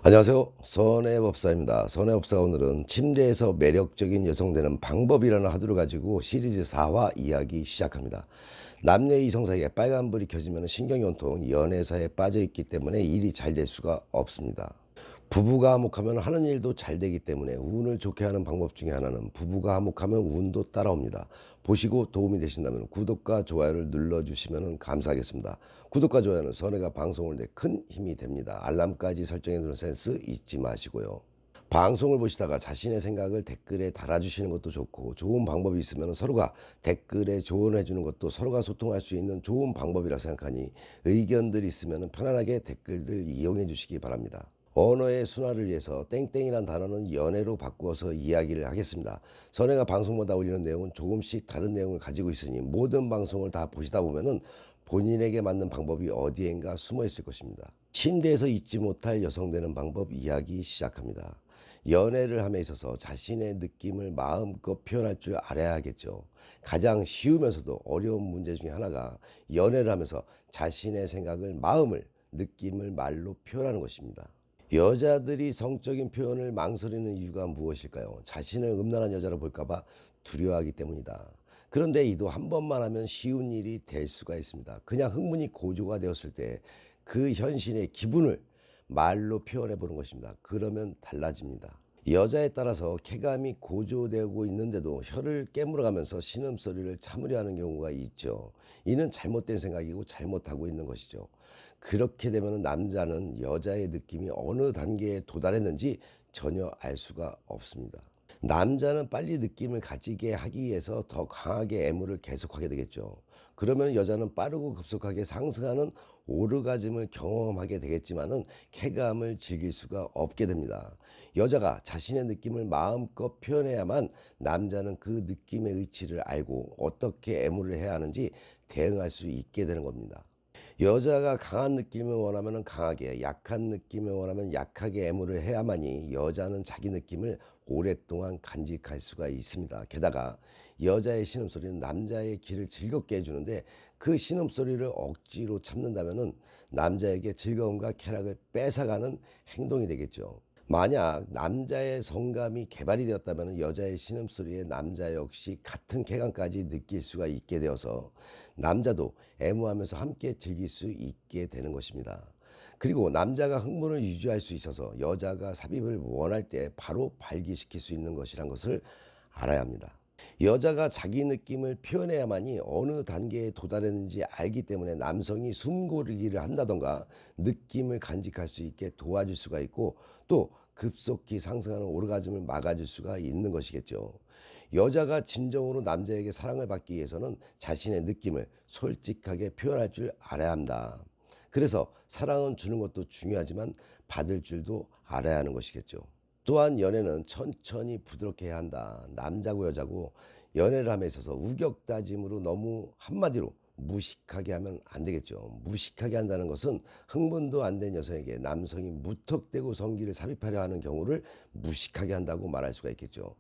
안녕하세요. 선해법사입니다. 선해법사가 오늘은 침대에서 매력적인 여성 되는 방법이라는 화두를 가지고 시리즈 4화 이야기 시작합니다. 남녀 이성 사이에 빨간불이 켜지면 신경이 온통 연애사에 빠져있기 때문에 일이 잘 될 수가 없습니다. 부부가 화목하면 하는 일도 잘 되기 때문에 운을 좋게 하는 방법 중에 하나는 부부가 화목하면 운도 따라옵니다. 보시고 도움이 되신다면 구독과 좋아요를 눌러주시면 감사하겠습니다. 구독과 좋아요는 선혜가 방송을 내 큰 힘이 됩니다. 알람까지 설정해 두는 센스 잊지 마시고요. 방송을 보시다가 자신의 생각을 댓글에 달아주시는 것도 좋고, 좋은 방법이 있으면 서로가 댓글에 조언해 주는 것도 서로가 소통할 수 있는 좋은 방법이라 생각하니 의견들이 있으면 편안하게 댓글들 이용해 주시기 바랍니다. 언어의 순화를 위해서 땡땡이란 단어는 연애로 바꾸어서 이야기를 하겠습니다. 선혜가 방송마다 올리는 내용은 조금씩 다른 내용을 가지고 있으니 모든 방송을 다 보시다 보면은 본인에게 맞는 방법이 어디엔가 숨어 있을 것입니다. 침대에서 잊지 못할 여성 되는 방법 이야기 시작합니다. 연애를 함에 있어서 자신의 느낌을 마음껏 표현할 줄 알아야겠죠. 가장 쉬우면서도 어려운 문제 중에 하나가 연애를 하면서 자신의 생각을, 마음을, 느낌을 말로 표현하는 것입니다. 여자들이 성적인 표현을 망설이는 이유가 무엇일까요? 자신을 음란한 여자로 볼까봐 두려워하기 때문이다. 그런데 이도 한 번만 하면 쉬운 일이 될 수가 있습니다. 그냥 흥분이 고조가 되었을 때 그 현실의 기분을 말로 표현해 보는 것입니다. 그러면 달라집니다. 여자에 따라서 쾌감이 고조되고 있는데도 혀를 깨물어가면서 신음소리를 참으려 하는 경우가 있죠. 이는 잘못된 생각이고 잘못하고 있는 것이죠. 그렇게 되면 남자는 여자의 느낌이 어느 단계에 도달했는지 전혀 알 수가 없습니다. 남자는 빨리 느낌을 가지게 하기 위해서 더 강하게 애무를 계속하게 되겠죠. 그러면 여자는 빠르고 급속하게 상승하는 오르가즘을 경험하게 되겠지만은 쾌감을 즐길 수가 없게 됩니다. 여자가 자신의 느낌을 마음껏 표현해야만 남자는 그 느낌의 의치를 알고 어떻게 애무를 해야 하는지 대응할 수 있게 되는 겁니다. 여자가 강한 느낌을 원하면 강하게, 약한 느낌을 원하면 약하게 애무를 해야만이 여자는 자기 느낌을 오랫동안 간직할 수가 있습니다. 게다가 여자의 신음소리는 남자의 귀를 즐겁게 해주는데 그 신음소리를 억지로 참는다면 남자에게 즐거움과 쾌락을 뺏어가는 행동이 되겠죠. 만약 남자의 성감이 개발이 되었다면 여자의 신음소리에 남자 역시 같은 쾌감까지 느낄 수가 있게 되어서 남자도 애무하면서 함께 즐길 수 있게 되는 것입니다. 그리고 남자가 흥분을 유지할 수 있어서 여자가 삽입을 원할 때 바로 발기시킬 수 있는 것이란 것을 알아야 합니다. 여자가 자기 느낌을 표현해야만이 어느 단계에 도달했는지 알기 때문에 남성이 숨고르기를 한다던가 느낌을 간직할 수 있게 도와줄 수가 있고, 또 급속히 상승하는 오르가즘을 막아줄 수가 있는 것이겠죠. 여자가 진정으로 남자에게 사랑을 받기 위해서는 자신의 느낌을 솔직하게 표현할 줄 알아야 합니다. 그래서 사랑은 주는 것도 중요하지만 받을 줄도 알아야 하는 것이겠죠. 또한 연애는 천천히 부드럽게 해야 한다. 남자고 여자고 연애를 함에 있어서 우격다짐으로 너무 한마디로 무식하게 하면 안 되겠죠. 무식하게 한다는 것은 흥분도 안 된 여성에게 남성이 무턱대고 성기를 삽입하려 하는 경우를 무식하게 한다고 말할 수가 있겠죠.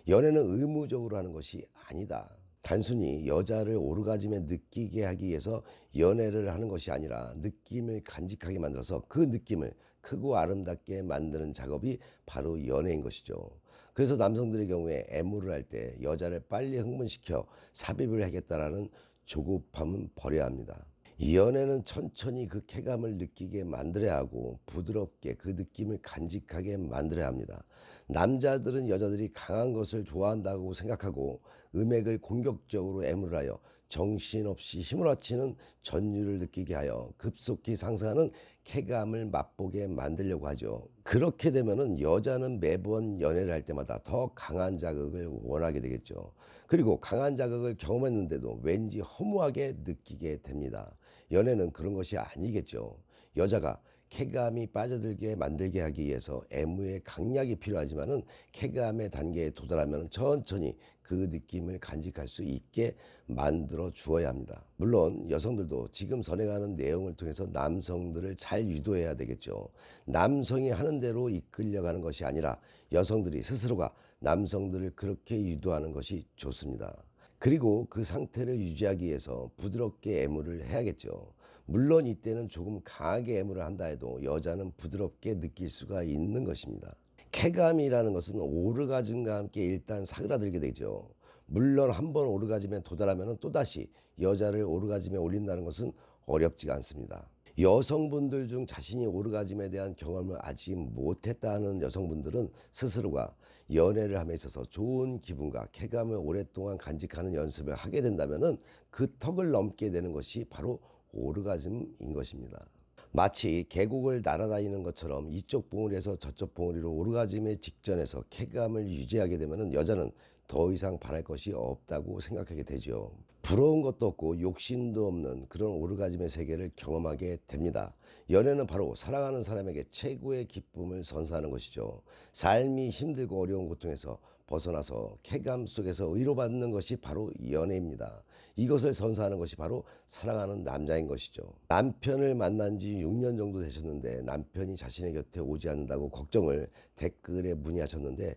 연애는 의무적으로 하는 것이 아니다. 단순히 여자를 오르가즘에 느끼게 하기 위해서 연애를 하는 것이 아니라 느낌을 간직하게 만들어서 그 느낌을 크고 아름답게 만드는 작업이 바로 연애인 것이죠. 그래서 남성들의 경우에 애무를 할 때 여자를 빨리 흥분시켜 삽입을 하겠다라는 조급함은 버려야 합니다. 이 연애는 천천히 그 쾌감을 느끼게 만들어야 하고 부드럽게 그 느낌을 간직하게 만들어야 합니다. 남자들은 여자들이 강한 것을 좋아한다고 생각하고 음액을 공격적으로 애무를 하여 정신없이 힘을 합치는 전율을 느끼게 하여 급속히 상승하는 쾌감을 맛보게 만들려고 하죠. 그렇게 되면은 여자는 매번 연애를 할 때마다 더 강한 자극을 원하게 되겠죠. 그리고 강한 자극을 경험했는데도 왠지 허무하게 느끼게 됩니다. 연애는 그런 것이 아니겠죠. 여자가 쾌감이 빠져들게 만들게 하기 위해서 애무의 강약이 필요하지만은 쾌감의 단계에 도달하면 천천히 그 느낌을 간직할 수 있게 만들어 주어야 합니다. 물론 여성들도 지금 선행하는 내용을 통해서 남성들을 잘 유도해야 되겠죠. 남성이 하는 대로 이끌려가는 것이 아니라 여성들이 스스로가 남성들을 그렇게 유도하는 것이 좋습니다. 그리고 그 상태를 유지하기 위해서 부드럽게 애무를 해야겠죠. 물론 이때는 조금 강하게 애무를 한다 해도 여자는 부드럽게 느낄 수가 있는 것입니다. 쾌감이라는 것은 오르가즘과 함께 일단 사그라들게 되죠. 물론 한 번 오르가즘에 도달하면 또다시 여자를 오르가즘에 올린다는 것은 어렵지가 않습니다. 여성분들 중 자신이 오르가즘에 대한 경험을 아직 못했다는 여성분들은 스스로가 연애를 함에 있어서 좋은 기분과 쾌감을 오랫동안 간직하는 연습을 하게 된다면 그 턱을 넘게 되는 것이 바로 오르가즘인 것입니다. 마치 계곡을 날아다니는 것처럼 이쪽 봉우리에서 저쪽 봉우리로 오르가즘의 직전에서 쾌감을 유지하게 되면 여자는 더 이상 바랄 것이 없다고 생각하게 되죠. 부러운 것도 없고 욕심도 없는 그런 오르가즘의 세계를 경험하게 됩니다. 연애는 바로 사랑하는 사람에게 최고의 기쁨을 선사하는 것이죠. 삶이 힘들고 어려운 고통에서 벗어나서 쾌감 속에서 위로받는 것이 바로 연애입니다. 이것을 선사하는 것이 바로 사랑하는 남자인 것이죠. 남편을 만난 지 6년 정도 되셨는데 남편이 자신의 곁에 오지 않는다고 걱정을 댓글에 문의하셨는데,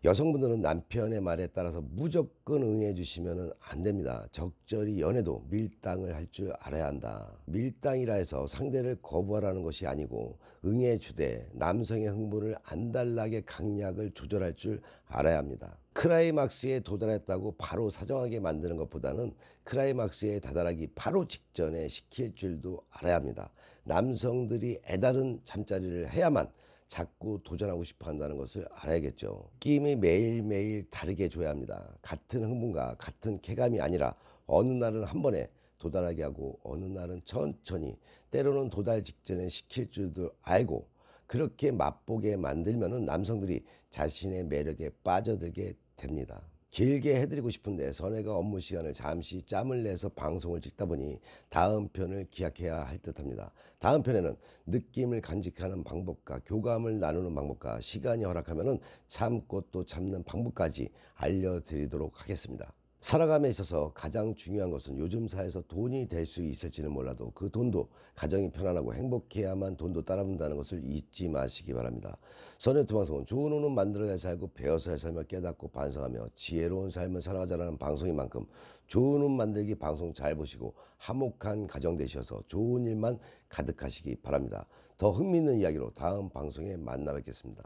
여성분들은 남편의 말에 따라서 무조건 응해 주시면 안 됩니다. 적절히 연애도 밀당을 할 줄 알아야 한다. 밀당이라 해서 상대를 거부하라는 것이 아니고 응해 주되 남성의 흥분을 안달나게 강약을 조절할 줄 알아야 합니다. 크라이막스에 도달했다고 바로 사정하게 만드는 것보다는 크라이막스에 다다르기 바로 직전에 시킬 줄도 알아야 합니다. 남성들이 애다른 잠자리를 해야만 자꾸 도전하고 싶어 한다는 것을 알아야겠죠. 느낌이 매일매일 다르게 줘야 합니다. 같은 흥분과 같은 쾌감이 아니라 어느 날은 한 번에 도달하게 하고 어느 날은 천천히, 때로는 도달 직전에 시킬 줄도 알고 그렇게 맛보게 만들면 남성들이 자신의 매력에 빠져들게 됩니다. 길게 해드리고 싶은데 선혜가 업무 시간을 잠시 짬을 내서 방송을 찍다 보니 다음 편을 기약해야 할 듯합니다. 다음 편에는 느낌을 간직하는 방법과 교감을 나누는 방법과 시간이 허락하면 참고 또 참는 방법까지 알려드리도록 하겠습니다. 살아감에 있어서 가장 중요한 것은 요즘 사회에서 돈이 될 수 있을지는 몰라도 그 돈도 가정이 편안하고 행복해야만 돈도 따라붙는다는 것을 잊지 마시기 바랍니다. 선의 투방송은 좋은 운은 만들어야 살고 배워서야 살며 깨닫고 반성하며 지혜로운 삶을 살아가자는 방송인 만큼 좋은 운 만들기 방송 잘 보시고 화목한 가정 되셔서 좋은 일만 가득하시기 바랍니다. 더 흥미있는 이야기로 다음 방송에 만나 뵙겠습니다.